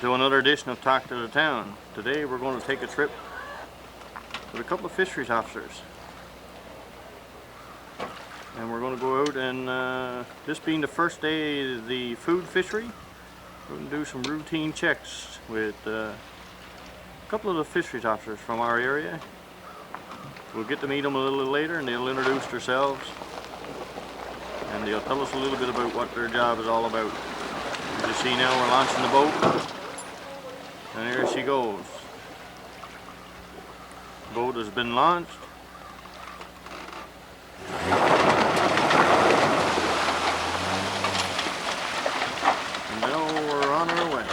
to another edition of Talk to the Town. Today we're going to take a trip with a couple of fisheries officers. And we're going to go out and, this being the first day of the food fishery, we're going to do some routine checks with a couple of the fisheries officers from our area. We'll get to meet them a little later and they'll introduce themselves. And they'll tell us a little bit about what their job is all about. As you see now, we're launching the boat. And there she goes. The boat has been launched. And now we're on our way.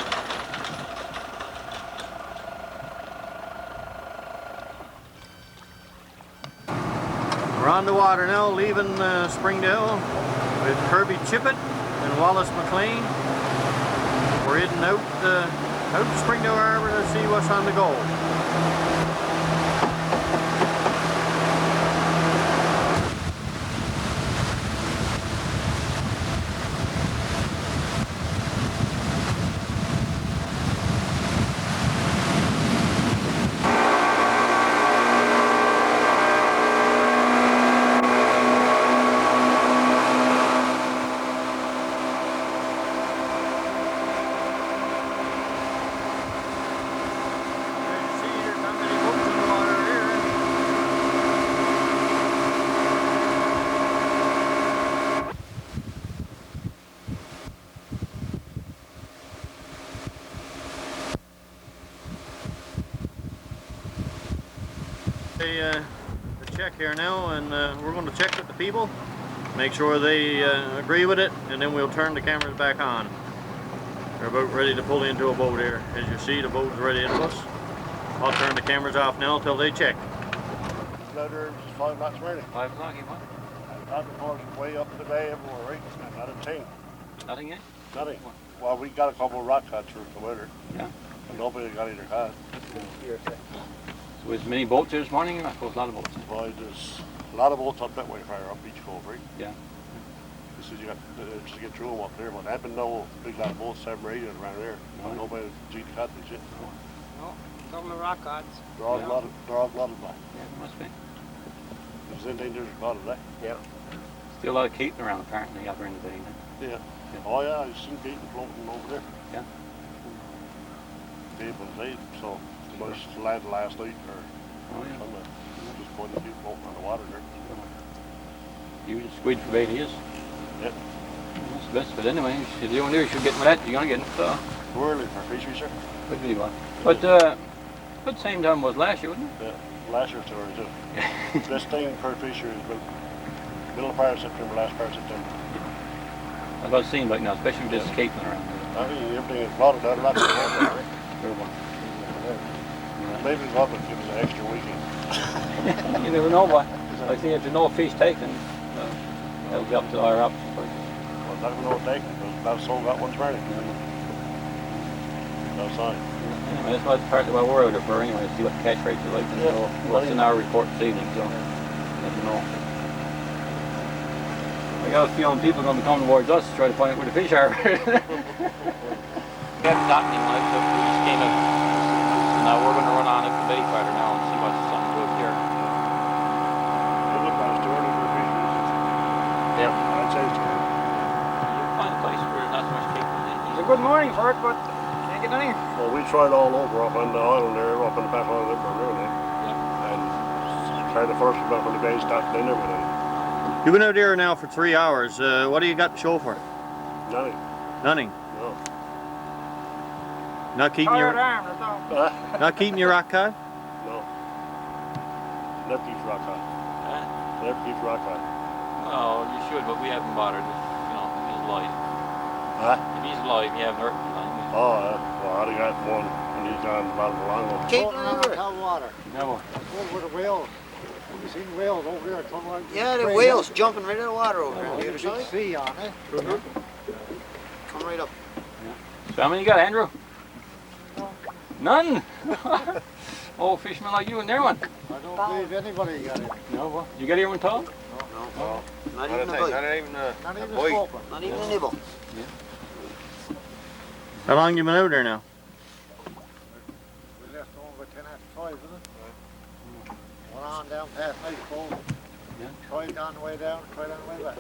We're on the water now, leaving Springdale with Kirby Chippett and Wallace McLean. We're heading out to Springdale Harbor to see what's on the go. The check here now, and we're going to check with the people, make sure they agree with it, and then we'll turn the cameras back on. They're about ready to pull into a boat here. As you see, the boat's ready into us. I'll turn the cameras off now until they check. Loader 5 knots ready. 5 o'clock, you want? That report's way up today everywhere, right? Not a thing. Nothing yet? Nothing. Well, we got a couple of rock cuts through the weather. Yeah. And nobody got either cut. So there's many boats here this morning? I suppose a lot of boats. Well, there's a lot of boats up that way far up Beach Cove, right? Yeah. This is you got just to get through them up there, but I've been no big lot of boats, 7 or 8 around there. No. Nobody G cut and shit. Oh, a couple of rock cuts. They're all glotted black. Yeah, must be. There's anything there's glotted black. Yeah. Still a lot of keeping around apparently out there in the bay. Yeah. Oh yeah, I've seen Keaton floating over there. Yeah. People say so. Much landed last night or something. Just putting the people floating on the water there. You just squeeze for bait he is. Yep. That's the best, but anyway, if you do, you should get with that, you're gonna get it. So. Too early for fishery, sir. Could be one. But the same time was last year, wasn't it? Yeah, last year too early too. This thing per fishery is about middle part of September, last part of September. That's what it seems like now, especially with this caping around there. I mean, everything is blotted out, a lot of water. Maybe the government gives us an extra weekend. You never know what. I think if there's no fish taken, that'll be up to our up. Well, not even no taken, because that's all got one turning. That's fine. Anyway, that's what part of what we're out there for anyway, see what the catch rates are like and so what's in our report this evening, so let you know. I got a feeling people are going to be coming towards us to try to find out where the fish are. We haven't gotten him like, so we just came up. Now we're going to run on at the bay fighter now and see what's something good here. It looks like it's too early for fisheries. Yeah. I'd say it's too early. You'll find a place where there's not so much people. It's a good morning for it, but can't get in here. Well, we tried all over up on the island there, up on the back island there, really. Yeah. And tried the first one up on the bay, stopped in there with it. You've been out here now for 3 hours. What do you got to show for it? Nothing. Nothing. No. Not keeping your not keeping your rock cod? No. Never keeps rock cod. Never keeps rock cod. Oh, you should, but we haven't bothered if, he's alive. If he's alive, you haven't hurt him. Oh, well, I got one and he's gone about a long one. Keep it out of water. No. Over the whales. Have you seen the whales over there? Come right. Yeah, the whales jumping right out of the water over Oh, here. you can see on it. Come right up. So how many you got, Andrew? None? Oh, fishermen like you in there one. I don't believe anybody got it. No, well, you got here one, Tom? No. Not even a bite. Not even a Not even a nibble. How long you been out there now? 5, isn't it? Went on down past Nightfall. Yeah. Tried on the way down, tried on the way back.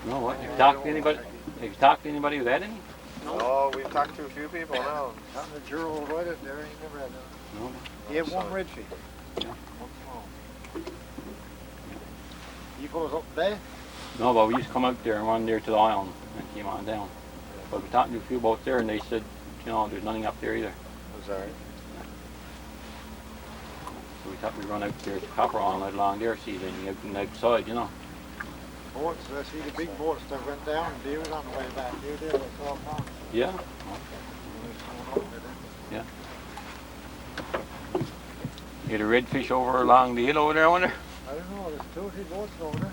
No, what? Have you talked to anybody? Have you talked to anybody who's had any? No, we've talked to a few people now. Down the Juror right in there, ain't never had that. No. He had one redfish. Yeah. One small. You fellas up there? No, but we used to come out there and run there to the island and came on down. But we talked to a few boats there and they said, you know, there's nothing up there either. Was that right? So we thought we'd run out there to Copper Island out along there, see anything out from outside, you know. Boats, I see the big boats that went down and they was on the way back. They were all gone. Yeah. Yeah. You had a redfish over along the hill over there, I wonder? I don't know, there's 2 or 3 boats over there.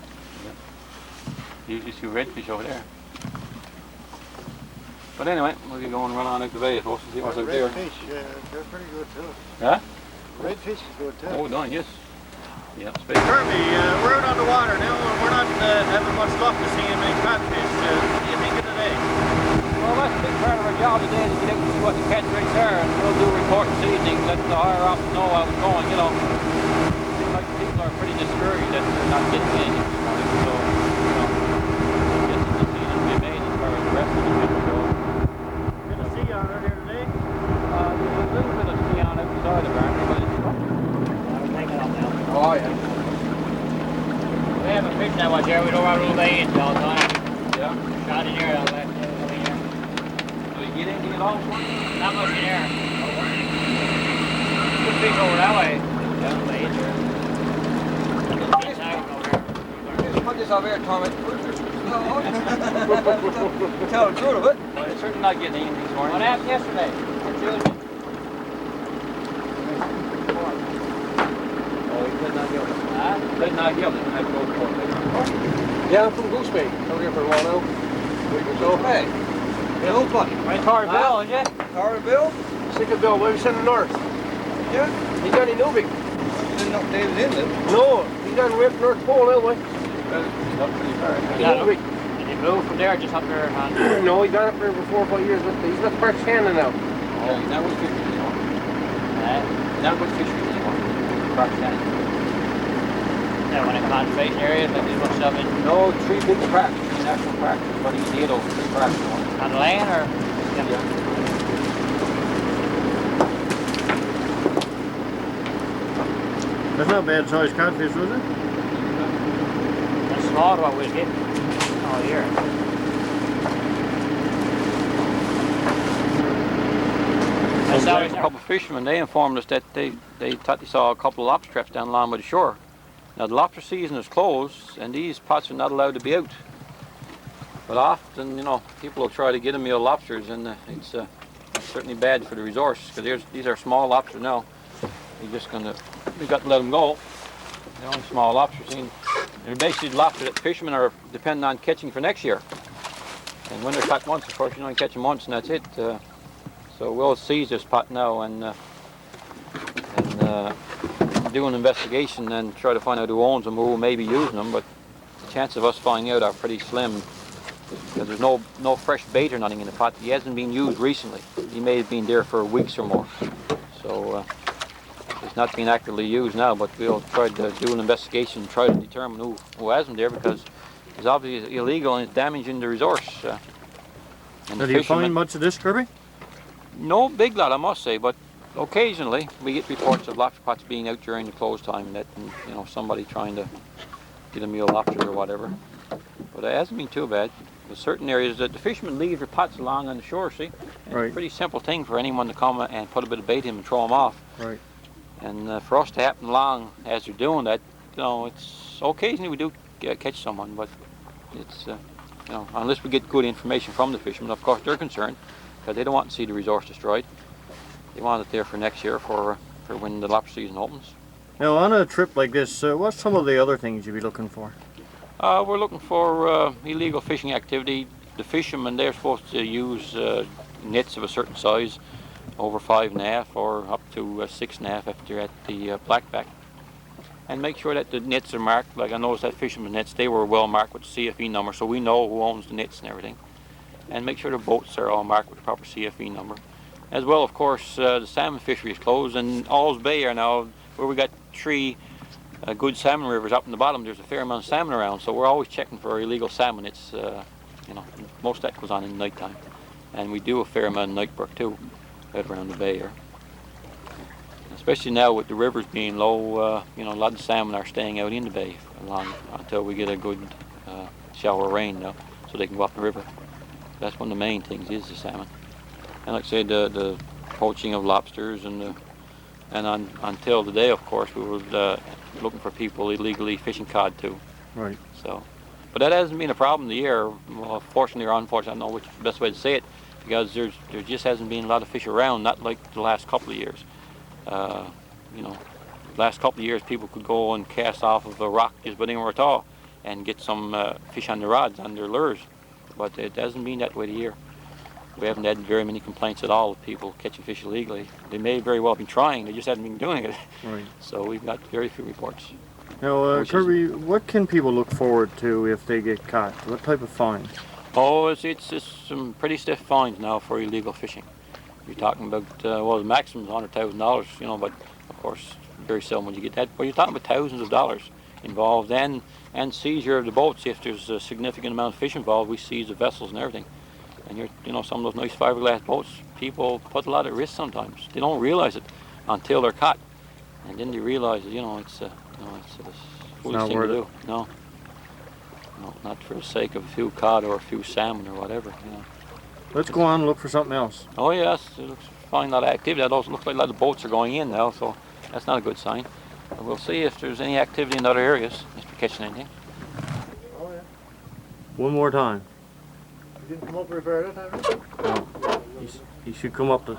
You usually see redfish over there. But anyway, we'll be going and run on out the bay, I suppose, and see what's out there. Redfish, they're pretty good too. Huh? Redfish is good too. Oh, done, yes. Yeah, space. Kirby, we're out on the water now and we're not having much luck to seeing any catfish. What do you think of today? Well, that's a big part of our job today, to get out and see what the catch rates are, and we'll do a report this evening, let the higher ups know how it's going, you know. Seems like people are pretty discouraged that they're not getting anything this morning, so, you know, I guess it's a decision to be made as far as the rest of the fish go. Good to see you on here today. There's a little bit of sea on outside apparently, but it's not. Oh, yeah. We have a fish that was here, we don't want to rule bay into all the time. Yeah. Shot in here, all that. Do you get anything at all? Not much in here. Good fish over that way. Yeah, bay in here. Put this over here, Tommy. Tell the truth of it. Well, it's certainly not getting anything this morning. What happened yesterday? Or Tuesday? Oh, he could not get it. Huh? Could not get it. I have to go for it. Yeah, I'm from Goose Bay. Over here for a while now. Week or so. Hey. Yeah, old buddy. Right Torrey Bill, is it? Howard Bill? Sick of Bill. We're sending north. Yeah? He's down in Newbig. He didn't know David Inlet. No, he's down the North Pole that way. It's up pretty far. Newbig. Did he move from there just up there? On No, he's been up there for 4 or 5 years. He's not Park Shannon now. Oh, he's not with Fishery anymore. He's not with Fishery anymore. Crack Shannon. yeah, when it comes on fishing areas, like this one stuff in No, 3 big cracks. 3 national cracks. But he's hit over 3 cracks. on the land or? That's not bad sized catfish, was it? That's small to what we get all year. That's always A couple of fishermen, they informed us that they thought they saw a couple of lobster traps down along by the shore. Now the lobster season is closed and these pots are not allowed to be out. But often, you know, people will try to get a meal lobsters and it's certainly bad for the resource because these are small lobsters now. We got to let them go. They're only small lobsters. And they're basically lobster that fishermen are depending on catching for next year. And when they're caught once, of course, you only catch them once and that's it. So we'll seize this pot now and do an investigation and try to find out who owns them, who may be using them. But the chances of us finding out are pretty slim because there's no fresh bait or nothing in the pot. He hasn't been used recently. He may have been there for weeks or more. So it's not being actively used now, but we'll try to do an investigation and try to determine who has them there because it's obviously illegal and it's damaging the resource. And Do you find much of this, Kirby? No big lot, I must say, but occasionally we get reports of lobster pots being out during the close time and you know, somebody trying to get a meal lobster or whatever. But it hasn't been too bad. There's certain areas that the fishermen leave their pots along on the shore, see? And Right. It's a pretty simple thing for anyone to come and put a bit of bait in and throw them off. Right. And for us to happen along as they're doing that, you know, it's occasionally we do catch someone, but it's, you know, unless we get good information from the fishermen, of course they're concerned because they don't want to see the resource destroyed. They want it there for next year for when the lobster season opens. Now, on a trip like this, what's some of the other things you'd be looking for? We're looking for illegal fishing activity. The fishermen, they're supposed to use nets of a certain size, over 5.5 or up to 6.5 if they're at the blackback. And make sure that the nets are marked. Like I noticed that fishermen nets, they were well marked with the CFE number, so we know who owns the nets and everything. And make sure the boats are all marked with the proper CFE number. As well, of course, the salmon fishery is closed, and Alls Bay are now, where we got 3 good salmon rivers up in the bottom, there's a fair amount of salmon around, so we're always checking for illegal salmon. It's, you know, most of that goes on in the night time. And we do a fair amount of night work too, out around the bay here. Especially now with the rivers being low, you know, a lot of salmon are staying out in the bay until we get a good shower of rain now, so they can go up the river. That's one of the main things is the salmon. And like I say, the poaching of lobsters and until today, of course, we were looking for people illegally fishing cod too. Right. So, but that hasn't been a problem the year. Well, fortunately or unfortunately, I don't know which is the best way to say it, because there just hasn't been a lot of fish around, not like the last couple of years. You know, last couple of years people could go and cast off of a rock just about anywhere at all and get some fish on their rods, on their lures. But it hasn't been that way the year. We haven't had very many complaints at all of people catching fish illegally. They may very well be trying, they just haven't been doing it. Right. So we've got very few reports. Now, Kirby, what can people look forward to if they get caught? What type of fine? Oh, it's some pretty stiff fines now for illegal fishing. You're talking about, well, the maximum is $100,000, you know, but of course, very seldom when you get that. But you're talking about thousands of dollars involved, and seizure of the boats. If there's a significant amount of fish involved, we seize the vessels and everything. And you know, some of those nice fiberglass boats, people put a lot at risk sometimes. They don't realize it until they're caught, and then they realize, you know, it's a foolish thing to do. No, not for the sake of a few cod or a few salmon or whatever. You know. Let's go on and look for something else. Oh yes, it looks fine. A lot of activity. That also looks like a lot of boats are going in now, so that's not a good sign. But we'll see if there's any activity in other areas, if we're catching anything. Oh, yeah. One more time. You didn't come up river that time? No. He should come up to...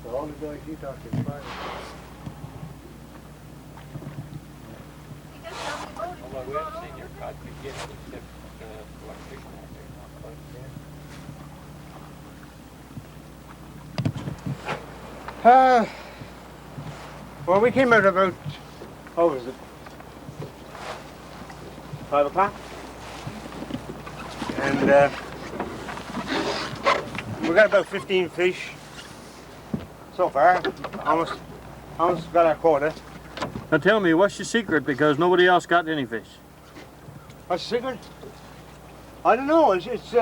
So all the guys you talked to is fine. Although we haven't seen your cod yet, except fishing out there. Well, we came out about, what was it, 5 o'clock? And we got about 15 fish so far. Almost got our quota. Now tell me, what's your secret? Because nobody else got any fish. What's the secret? I don't know. It's just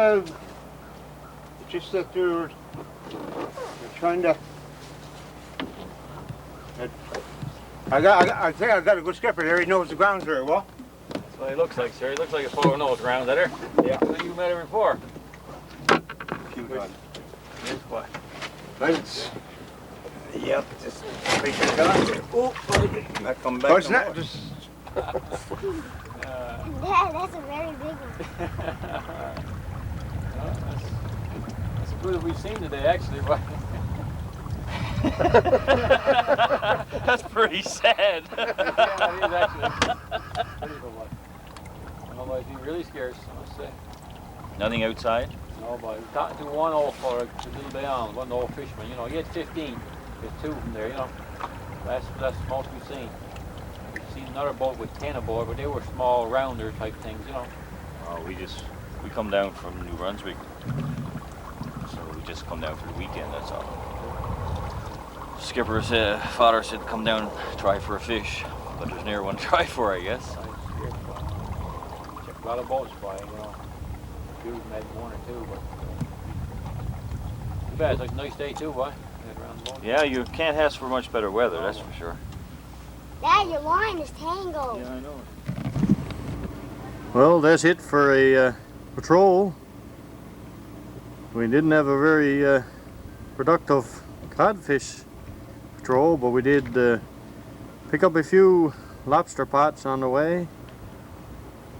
that they're trying to. I think I got a good skipper there. He knows the grounds very well. That's what he looks like, sir. He looks like a fellow who knows ground there. Yeah. You met him before. Yes, what? It's, yep, just fish and cod. Oh, That come but it's not just. Yeah, that's a very big one. That's as good as we've seen today, actually. But that's pretty sad. Yeah, it is actually. Otherwise, he really scares, I must say. Nothing outside? No, but we're talking to one old fella, a little bit on, one old fisherman. You know, he had 15. There's 2 of them there, you know. That's the most we've seen. We've seen another boat with 10 aboard, but they were small, rounder type things, you know. Oh, we come down from New Brunswick, so we just come down for the weekend, that's all. Skipper's father said come down, try for a fish, but there's never one to try for, I guess. A lot of boats flying, you know. A few maybe 1 or 2, but too bad. It's like a nice day too, boy. Around the boat. Yeah, you can't ask for much better weather, that's for sure. Dad, your line is tangled. Yeah, I know. Well, that's it for a patrol. We didn't have a very productive codfish patrol, but we did pick up a few lobster pots on the way.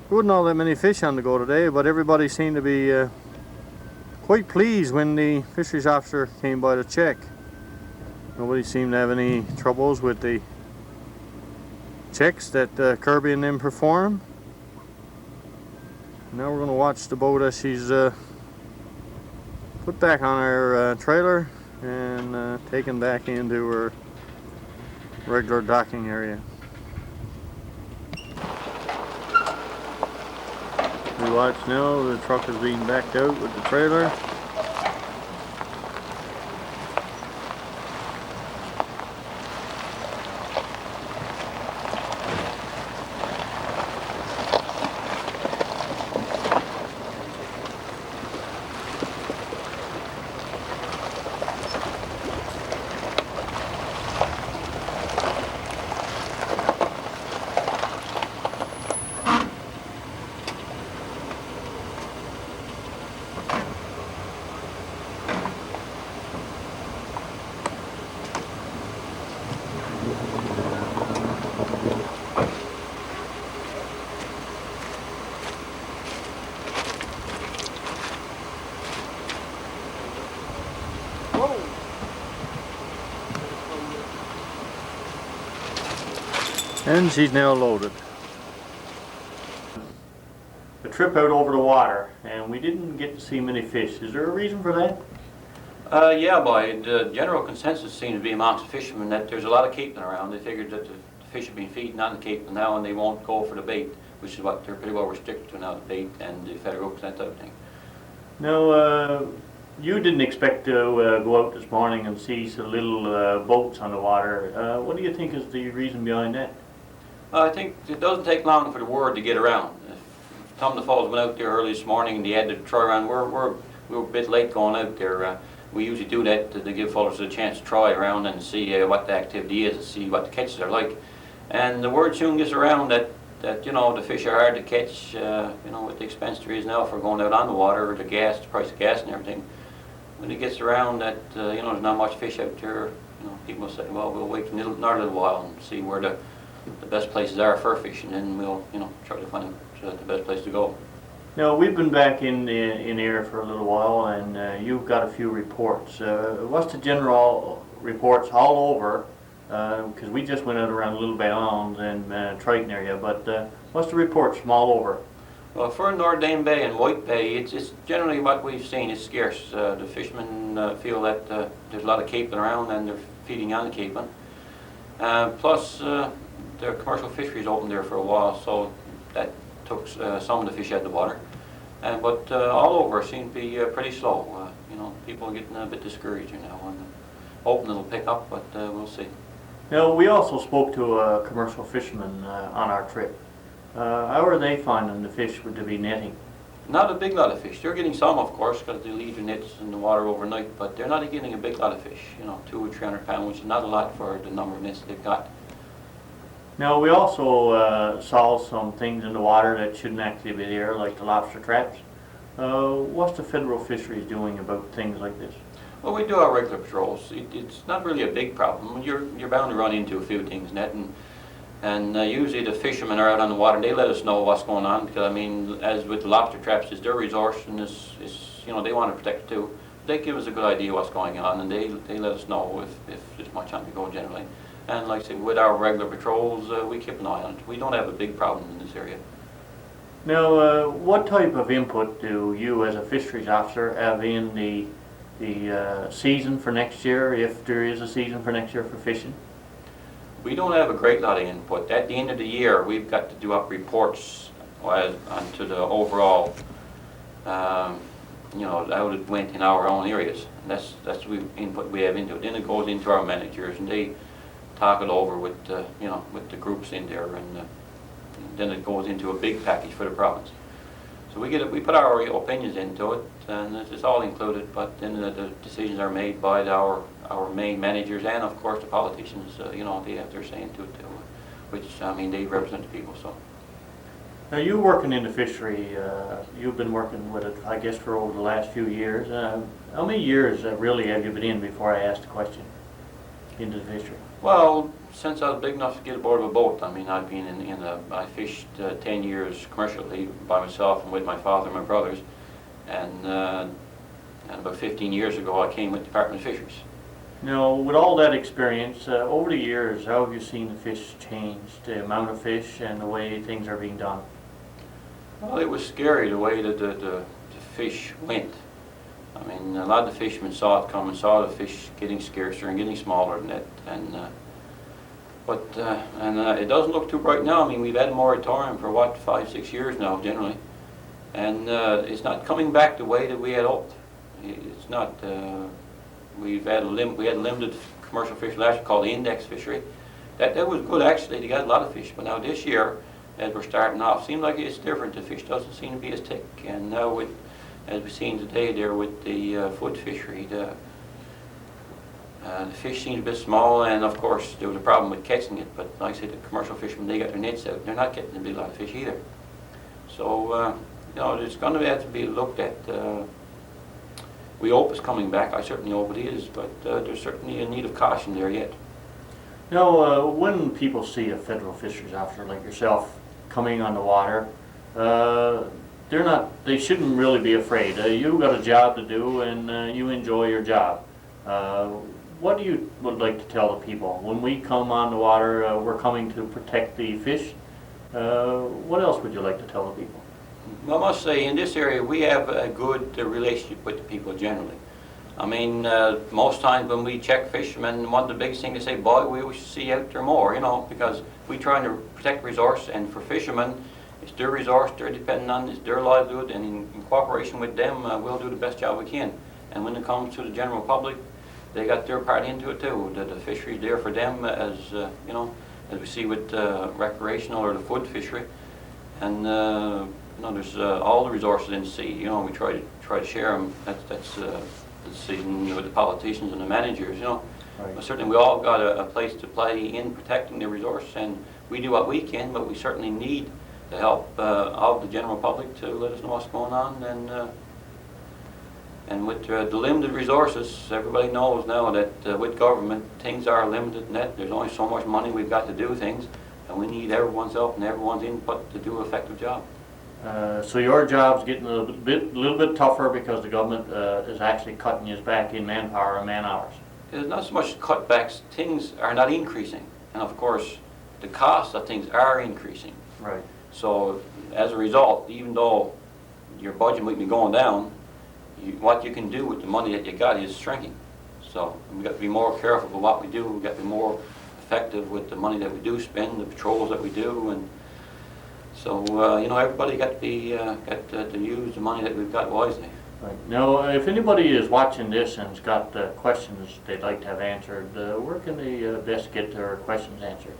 There wasn't all that many fish on the go today, but everybody seemed to be quite pleased when the fisheries officer came by to check. Nobody seemed to have any troubles with the checks that Kirby and them perform. Now we're going to watch the boat as she's put back on her trailer and taken back into her regular docking area. You watch now, the truck is being backed out with the trailer. And she's now loaded. A trip out over the water, and we didn't get to see many fish. Is there a reason for that? Yeah, boy, the general consensus seems to be amongst the fishermen that there's a lot of keeping around. They figured that the fish have been feeding on the keeping now and they won't go for the bait, which is what they're pretty well restricted to now, the bait and the federal that type of thing. Now, you didn't expect to go out this morning and see some little boats on the water. What do you think is the reason behind that? I think it doesn't take long for the word to get around. If Tom the Falls went out there early this morning and they had to try around, we were a bit late going out there. We usually do that to give fellows a chance to try around and see what the activity is and see what the catches are like. And the word soon gets around that you know, the fish are hard to catch, you know, with the expense there is now for going out on the water, the gas, the price of gas and everything. When it gets around that, you know, there's not much fish out there, you know, people say, well, we'll wait another little while and see where the best places are for fishing, and we'll, you know, try to find the best place to go. Now, we've been back in the air for a little while, and you've got a few reports. What's the general reports all over? Because we just went out around Little Bay Island and Triton area, but what's the reports from all over? Well, for North Dane Bay and White Bay, it's generally what we've seen is scarce. The fishermen feel that there's a lot of caping around and they're feeding on the caping. Plus, the commercial fisheries opened there for a while, so that took some of the fish out of the water. But all over seem to be pretty slow. You know, people are getting a bit discouraged now, and hoping it'll pick up, but we'll see. Now, we also spoke to a commercial fisherman on our trip. How are they finding the fish to be netting? Not a big lot of fish. They're getting some, of course, because they leave their nets in the water overnight, but they're not getting a big lot of fish. You know, 200 or 300 pounds, which is not a lot for the number of nets they've got. Now, we also saw some things in the water that shouldn't actually be there, like the lobster traps. What's the federal fisheries doing about things like this? Well, we do our regular patrols. It's not really a big problem. You're bound to run into a few things, Net, and usually the fishermen are out on the water and they let us know what's going on, because I mean, as with the lobster traps, it's their resource and it's you know, they want to protect it too. They give us a good idea what's going on, and they let us know if there's much on to go generally. And like I say, with our regular patrols, we keep an eye on it. We don't have a big problem in this area. Now, what type of input do you as a fisheries officer have in the season for next year, if there is a season for next year for fishing? We don't have a great lot of input. At the end of the year, we've got to do up reports onto the overall, you know, how it went in our own areas. And that's the input we have into it. Then it goes into our managers, and they talk it over with, you know, with the groups in there, and then it goes into a big package for the province. So we put our opinions into it, and it's all included. But then the decisions are made by our main managers, and of course the politicians. You know, they have their say into it too, which I mean, they represent the people. So. Now, you working in the fishery, you've been working with it, I guess, for over the last few years. How many years really have you been in before I asked the question into the fishery? Well, since I was big enough to get aboard of a boat, I mean, I've been I fished 10 years commercially by myself and with my father and my brothers, and about 15 years ago I came with the Department of Fisheries. Now, with all that experience, over the years, how have you seen the fish change, the amount of fish and the way things are being done? Well, it was scary the way that the fish went. I mean, a lot of the fishermen saw it coming, saw the fish getting scarcer and getting smaller than that, but it doesn't look too bright now. I mean, we've had a moratorium for what, 5-6 years now, generally, And it's not coming back the way that we had hoped. It's not. We had a limited commercial fishery last year called the index fishery. That was good actually. They got a lot of fish. But now this year, as we're starting off, seems like it's different. The fish doesn't seem to be as thick. And now with, as we've seen today there with the foot fishery, the fish seems a bit small, and of course there was a problem with catching it. But like I said, the commercial fishermen, they got their nets out. They're not getting a big lot of fish either. So you know, it's going to have to be looked at. We hope it's coming back. I certainly hope it is, but there's certainly a need of caution there yet. Now, when people see a federal fisheries officer like yourself coming on the water, they shouldn't really be afraid. You've got a job to do, and you enjoy your job. What do you would like to tell the people? When we come on the water, we're coming to protect the fish. What else would you like to tell the people? Well, I must say, in this area, we have a good relationship with the people generally. I mean, most times when we check fishermen, one of the biggest things they say, boy, we wish to see you out there more, you know, because we're trying to protect resource, and for fishermen, it's their resource, they're depending on, it's their livelihood, and in cooperation with them, we'll do the best job we can. And when it comes to the general public, they got their part into it too. The fishery is there for them, as you know, as we see with recreational or the food fishery, and you know, there's all the resources in the sea. You know, we try to share them. That's the decision with the politicians and the managers. You know, Right. but certainly we all got a place to play in protecting the resource, and we do what we can. But we certainly need the help of the general public to let us know what's going on. And with the limited resources, everybody knows now that with government things are limited. And that there's only so much money we've got to do things, and we need everyone's help and everyone's input to do an effective job. So your job's getting a little bit tougher because the government is actually cutting you back in manpower and man hours. There's not so much cutbacks. Things are not increasing, and of course, the cost of things are increasing. Right. So as a result, even though your budget might be going down, what you can do with the money that you got is shrinking. So we've got to be more careful with what we do. We've got to be more effective with the money that we do spend, the patrols that we do, and so you know, everybody got to use the money that we've got wisely. Right. Now, if anybody is watching this and's got questions they'd like to have answered, where can they best get their questions answered?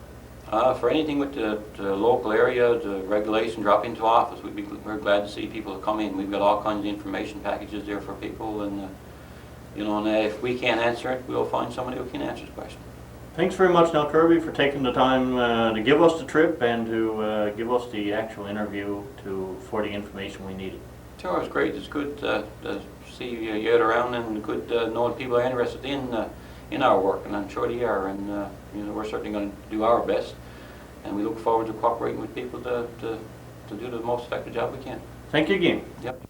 For anything with the local area, the regulation, drop into office. We're glad to see people come in. We've got all kinds of information packages there for people, and you know, and if we can't answer it, we'll find somebody who can answer the question. Thanks very much, now, Kirby, for taking the time to give us the trip and to give us the actual interview for the information we needed. Sure, it's great. It's good to see you out around, and good to know that people are interested in our work, and I'm sure they are. And you know, we're certainly going to do our best, and we look forward to cooperating with people to do the most effective job we can. Thank you again. Yep.